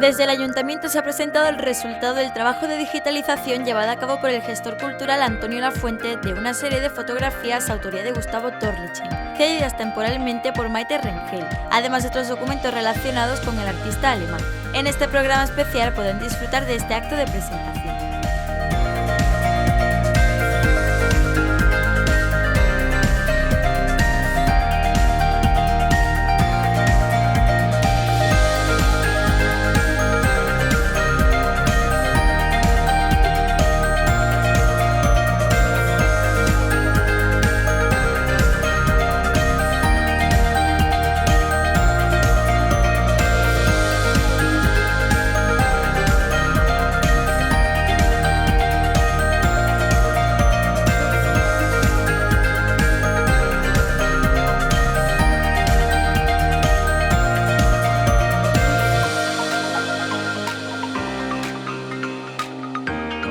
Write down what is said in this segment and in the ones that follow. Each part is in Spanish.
Desde el Ayuntamiento se ha presentado el resultado del trabajo de digitalización llevado a cabo por el gestor cultural Antonio Lafuente de una serie de fotografías autoría de Gustavo Torlichen, cedidas temporalmente por Maite Rengel, además de otros documentos relacionados con el artista alemán. En este programa especial pueden disfrutar de este acto de presentación.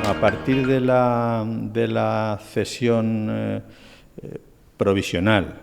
A partir de la cesión provisional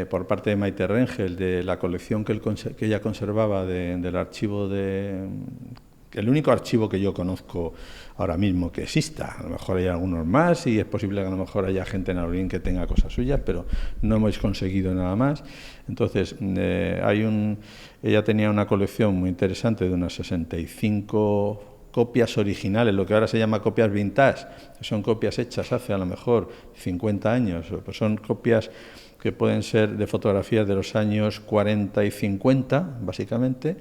por parte de Maite Rengel de la colección que ella conservaba del archivo el único archivo que yo conozco ahora mismo que exista. A lo mejor hay algunos más y es posible que a lo mejor haya gente en Aulín que tenga cosas suyas, pero no hemos conseguido nada más. Entonces, ella tenía una colección muy interesante de unas 65 copias originales, lo que ahora se llama copias vintage, que son copias hechas hace a lo mejor 50 años, pues son copias que pueden ser de fotografías de los años 40 y 50, básicamente,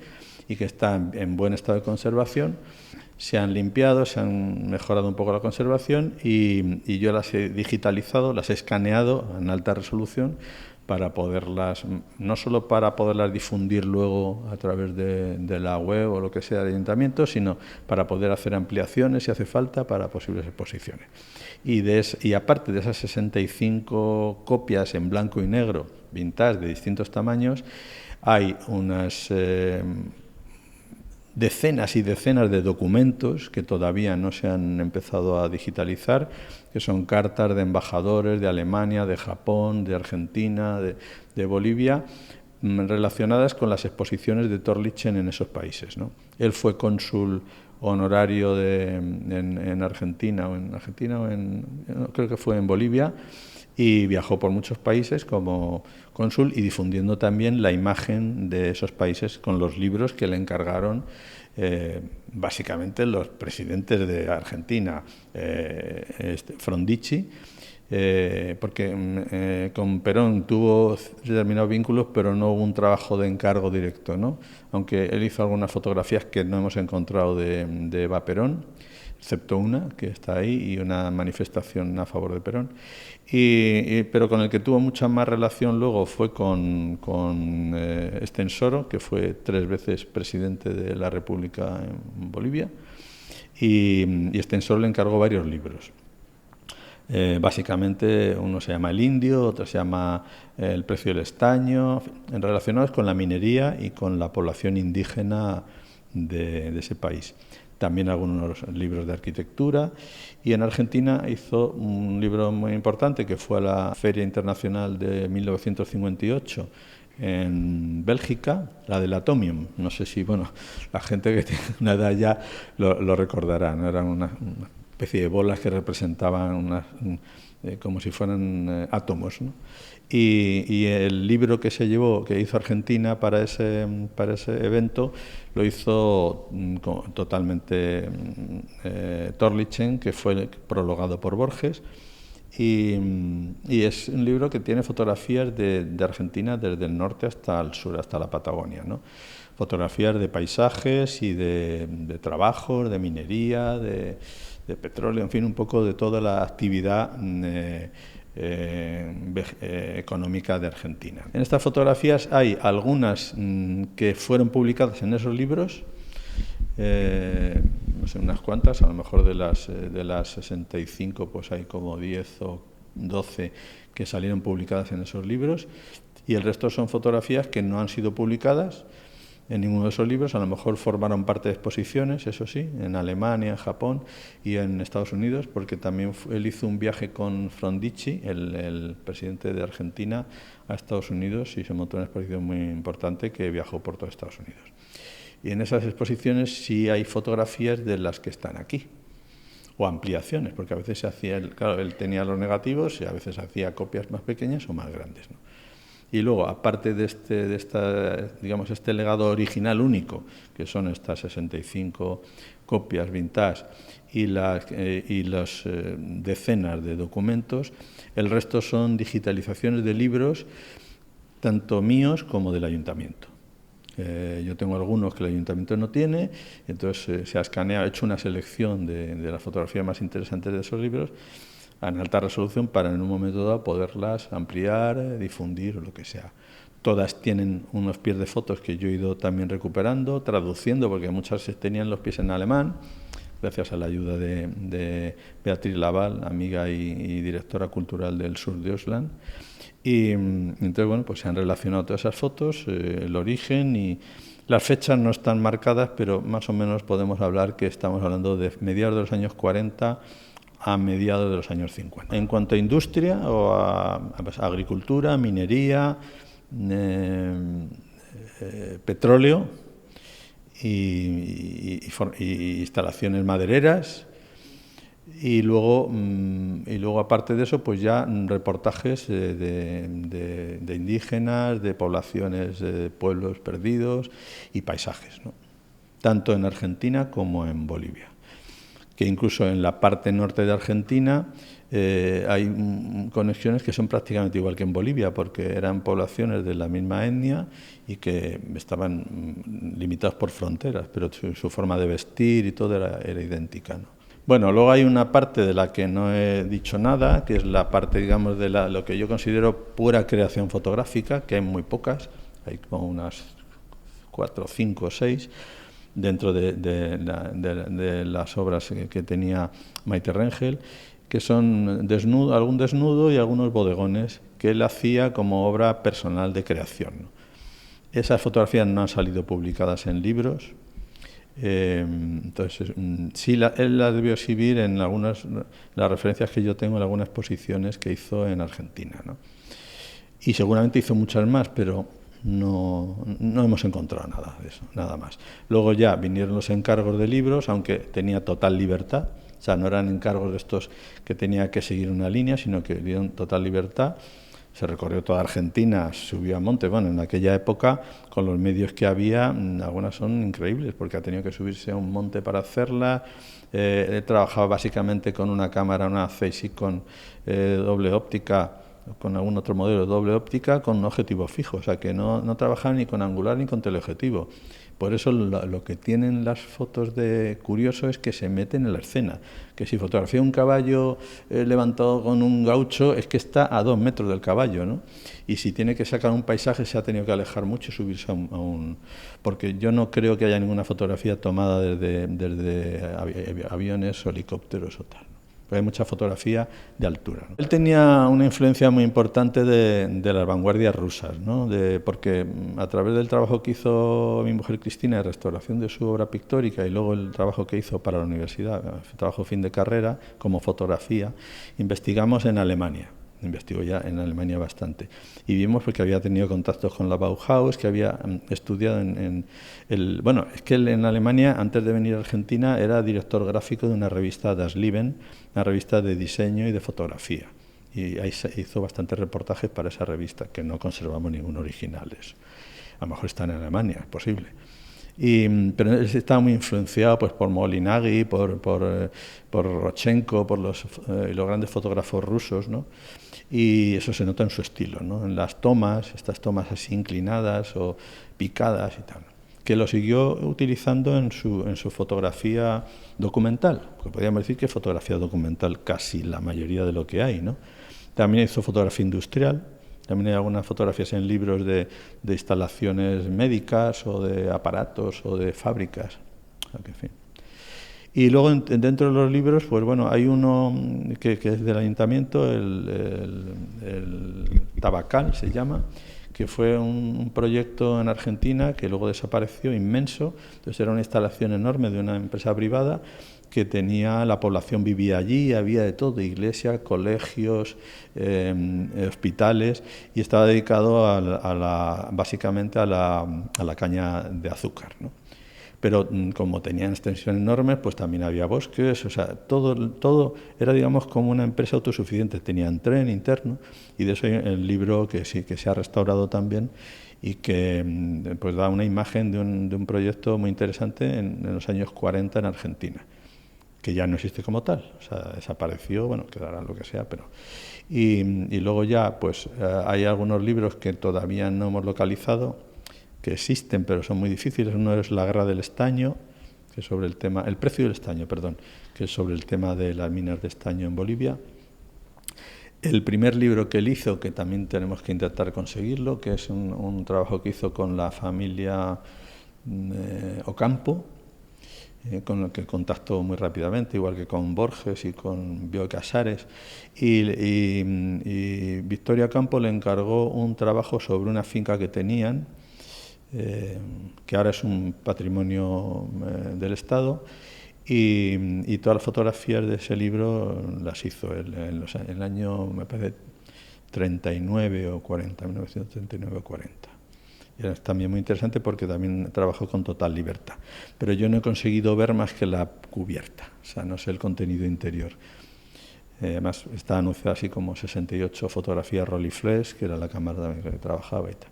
y que están en buen estado de conservación. Se han limpiado, se han mejorado un poco la conservación y yo las he digitalizado, las he escaneado en alta resolución para poderlas, no solo para poderlas difundir luego a través de la web o lo que sea del ayuntamiento, sino para poder hacer ampliaciones si hace falta para posibles exposiciones. Y aparte de esas 65 copias en blanco y negro, vintage, de distintos tamaños, hay unas decenas y decenas de documentos que todavía no se han empezado a digitalizar, que son cartas de embajadores de Alemania, de Japón, de Argentina, de Bolivia, relacionadas con las exposiciones de Torlichen en esos países, ¿no? Él fue cónsul honorario en Argentina, creo que fue en Bolivia, y viajó por muchos países como cónsul y difundiendo también la imagen de esos países con los libros que le encargaron básicamente los presidentes de Argentina, Frondizi, porque con Perón tuvo determinados vínculos, pero no hubo un trabajo de encargo directo, ¿no? Aunque él hizo algunas fotografías que no hemos encontrado de Eva Perón, excepto una que está ahí y una manifestación a favor de Perón, pero con el que tuvo mucha más relación luego fue con Estenssoro, que fue 3 veces presidente de la República en Bolivia, y Estenssoro le encargó varios libros. Básicamente uno se llama El Indio, otro se llama El precio del estaño, relacionados con la minería y con la población indígena de ese país. También algunos libros de arquitectura, y en Argentina hizo un libro muy importante que fue a la Feria Internacional de 1958 en Bélgica, la del Atomium. No sé si, la gente que tiene una edad ya lo recordará, ¿no? Eran una especie de bolas que representaban como si fueran átomos, ¿no? Y el libro que hizo Argentina para ese evento, lo hizo totalmente Torlichen, que fue prologado por Borges, y es un libro que tiene fotografías de Argentina desde el norte hasta el sur, hasta la Patagonia, ¿no? Fotografías de paisajes y de trabajos, de minería, de petróleo, en fin, un poco de toda la actividad económica de Argentina. En estas fotografías hay algunas que fueron publicadas en esos libros, no sé, unas cuantas, a lo mejor de las 65 pues hay como 10 o 12 que salieron publicadas en esos libros, y el resto son fotografías que no han sido publicadas en ninguno de esos libros. A lo mejor formaron parte de exposiciones, eso sí, en Alemania, en Japón y en Estados Unidos, porque también él hizo un viaje con Frondizi, el presidente de Argentina, a Estados Unidos, y se montó una exposición muy importante que viajó por todo Estados Unidos. Y en esas exposiciones sí hay fotografías de las que están aquí, o ampliaciones, porque a veces se hacía, claro, él tenía los negativos y a veces hacía copias más pequeñas o más grandes, ¿no? Y luego, aparte de este legado original único, que son estas 65 copias vintage y las decenas de documentos, el resto son digitalizaciones de libros, tanto míos como del ayuntamiento. Yo tengo algunos que el ayuntamiento no tiene, entonces se ha escaneado, hecho una selección de las fotografías más interesantes de esos libros en alta resolución para en un momento dado poderlas ampliar, difundir o lo que sea. Todas tienen unos pies de fotos que yo he ido también recuperando, traduciendo, porque muchas tenían los pies en alemán, gracias a la ayuda de Beatriz Laval, amiga y directora cultural del sur de Oslan. Y entonces, bueno, pues se han relacionado todas esas fotos, el origen y las fechas no están marcadas, pero más o menos podemos hablar que estamos hablando de mediados de los años 40 a mediados de los años 50. En cuanto a industria o a agricultura, minería, petróleo y instalaciones madereras, y luego aparte de eso, pues ya reportajes de indígenas, de poblaciones, de pueblos perdidos y paisajes, ¿no? Tanto en Argentina como en Bolivia, que incluso en la parte norte de Argentina hay conexiones que son prácticamente igual que en Bolivia, porque eran poblaciones de la misma etnia y que estaban limitadas por fronteras, pero su forma de vestir y todo era idéntica, ¿no? Bueno, luego hay una parte de la que no he dicho nada, que es la parte, digamos, de lo que yo considero pura creación fotográfica, que hay muy pocas, hay como unas 4, 5 o 6, dentro de las obras que tenía Maite Rengel, que son algún desnudo y algunos bodegones que él hacía como obra personal de creación, ¿no? Esas fotografías no han salido publicadas en libros. Entonces, sí, él las debió exhibir en las referencias que yo tengo en algunas exposiciones que hizo en Argentina, ¿no? Y seguramente hizo muchas más, pero no hemos encontrado nada de eso, nada más. Luego ya vinieron los encargos de libros, aunque tenía total libertad, o sea, no eran encargos de estos que tenía que seguir una línea, sino que dieron total libertad. Se recorrió toda Argentina, subió a monte. Bueno, en aquella época, con los medios que había, algunas son increíbles, porque ha tenido que subirse a un monte para hacerla. He trabajado básicamente con una cámara, una Zeiss con doble óptica, con algún otro modelo de doble óptica, con un objetivo fijo. O sea, que no trabajaba ni con angular ni con teleobjetivo. Por eso lo que tienen las fotos de curioso es que se meten en la escena. Que si fotografía un caballo levantado con un gaucho, es que está a 2 metros del caballo, ¿no? Y si tiene que sacar un paisaje, se ha tenido que alejar mucho y subirse a un... Porque yo no creo que haya ninguna fotografía tomada desde aviones o helicópteros o tal. Pero hay mucha fotografía de altura, ¿no? Él tenía una influencia muy importante de las vanguardias rusas, ¿no? Porque a través del trabajo que hizo mi mujer Cristina de restauración de su obra pictórica y luego el trabajo que hizo para la universidad, trabajo fin de carrera como fotografía, investigamos en Alemania. Investigó ya en Alemania bastante. Y vimos porque había tenido contactos con la Bauhaus, que había estudiado Bueno, es que él en Alemania, antes de venir a Argentina, era director gráfico de una revista Das Leben, una revista de diseño y de fotografía. Y ahí se hizo bastantes reportajes para esa revista, que no conservamos ningún original de eso. A lo mejor está en Alemania, es posible. Pero él estaba muy influenciado pues, por Molinagui, por Rodchenko, por los grandes fotógrafos rusos, ¿no? Y eso se nota en su estilo, ¿no? En las tomas, estas tomas así inclinadas o picadas y tal, que lo siguió utilizando en su fotografía documental, porque podríamos decir que fotografía documental casi la mayoría de lo que hay, ¿no? También hizo fotografía industrial. También hay algunas fotografías en libros de instalaciones médicas o de aparatos o de fábricas. En fin. Y luego dentro de los libros, pues bueno, hay uno que es del ayuntamiento, el Tabacal se llama, que fue un proyecto en Argentina que luego desapareció, inmenso. Entonces era una instalación enorme de una empresa privada que tenía, la población vivía allí, había de todo, iglesias, colegios, hospitales, y estaba dedicado básicamente a la caña de azúcar, ¿no? pero como tenían extensiones enormes, pues también había bosques, o sea, todo era, digamos, como una empresa autosuficiente. Tenían tren interno, y de eso hay el libro que sí, que se ha restaurado también, y que pues da una imagen de un proyecto muy interesante en los años 40 en Argentina, que ya no existe como tal, o sea, desapareció, bueno, quedará lo que sea, pero... Y luego ya, pues hay algunos libros que todavía no hemos localizado, que existen, pero son muy difíciles. Uno es La guerra del estaño, que es sobre el tema... El precio del estaño, perdón, que es sobre el tema de las minas de estaño en Bolivia. El primer libro que él hizo, que también tenemos que intentar conseguirlo, que es un trabajo que hizo con la familia Ocampo, con el que contactó muy rápidamente, igual que con Borges y con Bioy Casares, y Victoria Ocampo le encargó un trabajo sobre una finca que tenían, que ahora es un patrimonio del Estado, y todas las fotografías de ese libro las hizo él en el año, me parece, 39 o 40, 1939 o 40. Y es también muy interesante porque también trabajó con total libertad. Pero yo no he conseguido ver más que la cubierta, o sea, no sé el contenido interior. Además, está anunciada así como 68 fotografías Rolleiflex, que era la cámara que trabajaba y tal.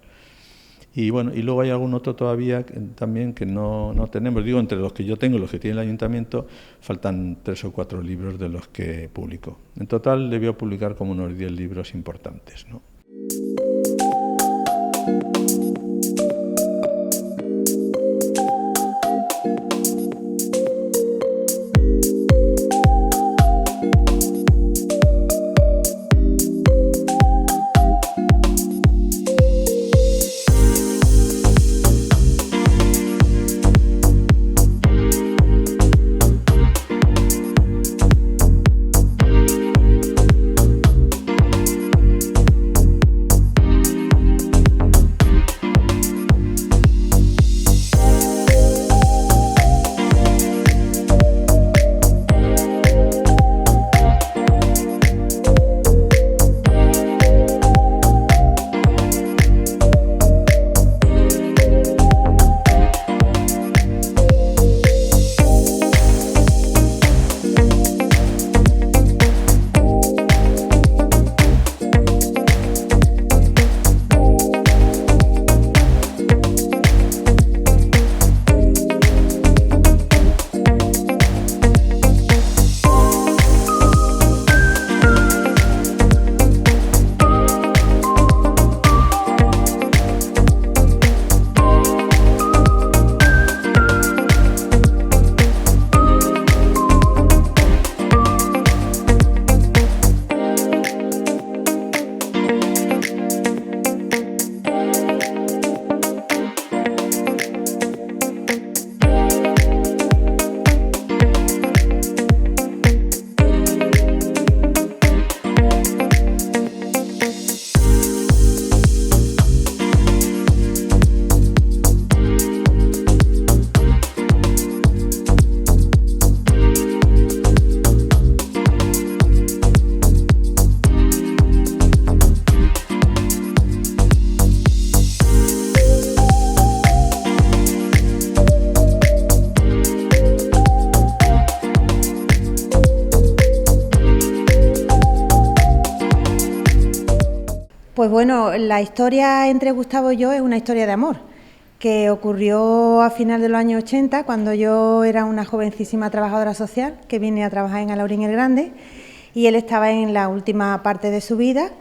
Y bueno, y luego hay algún otro todavía también que no tenemos. Digo, entre los que yo tengo y los que tiene el ayuntamiento, faltan 3 o 4 libros de los que publicó. En total debió publicar como unos 10 libros importantes, ¿no? Pues bueno, la historia entre Gustavo y yo es una historia de amor que ocurrió a final de los años 80, cuando yo era una jovencísima trabajadora social que vine a trabajar en Alaurín el Grande, y él estaba en la última parte de su vida.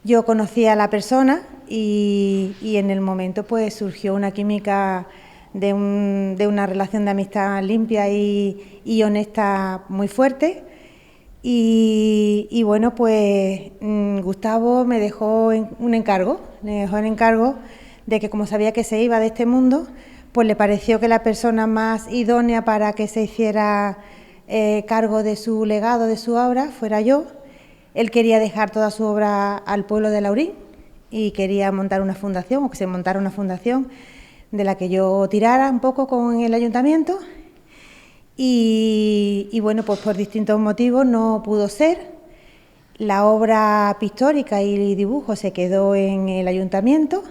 Yo conocí a la persona y en el momento pues surgió una química de una relación de amistad limpia y honesta muy fuerte. Y bueno, pues Gustavo me dejó un encargo, de que, como sabía que se iba de este mundo, pues le pareció que la persona más idónea para que se hiciera cargo de su legado, de su obra, fuera yo. Él quería dejar toda su obra al pueblo de Alaurín y quería montar una fundación, o que se montara una fundación de la que yo tirara un poco con el ayuntamiento. Y bueno, pues por distintos motivos no pudo ser. La obra pictórica y dibujo se quedó en el ayuntamiento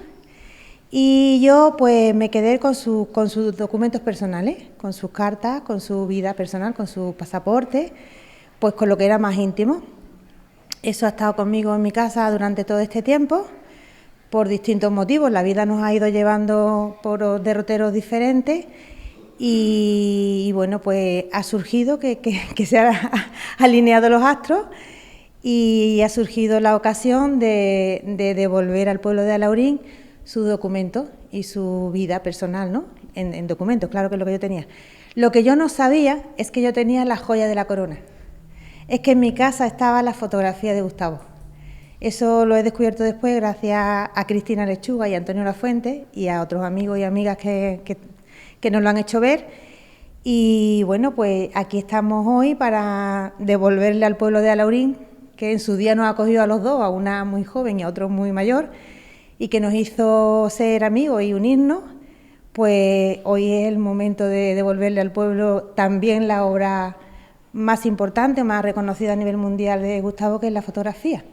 Y yo pues me quedé con sus documentos personales, con sus cartas, con su vida personal, con su pasaporte, pues con lo que era más íntimo. Eso ha estado conmigo en mi casa durante todo este tiempo, por distintos motivos. La vida nos ha ido llevando por derroteros diferentes y bueno, pues ha surgido que se han alineado los astros y ha surgido la ocasión de devolver al pueblo de Alhaurín su documento y su vida personal, ¿no? En documentos, claro que es lo que yo tenía. Lo que yo no sabía es que yo tenía la joya de la corona. Es que en mi casa estaba la fotografía de Gustavo. Eso lo he descubierto después gracias a Cristina Lechuga y a Antonio Lafuente y a otros amigos y amigas que nos lo han hecho ver. Y bueno, pues aquí estamos hoy para devolverle al pueblo de Alhaurín, que en su día nos ha acogido a los dos, a una muy joven y a otro muy mayor, y que nos hizo ser amigos y unirnos. Pues hoy es el momento de devolverle al pueblo también la obra más importante, más reconocida a nivel mundial de Gustavo, que es la fotografía.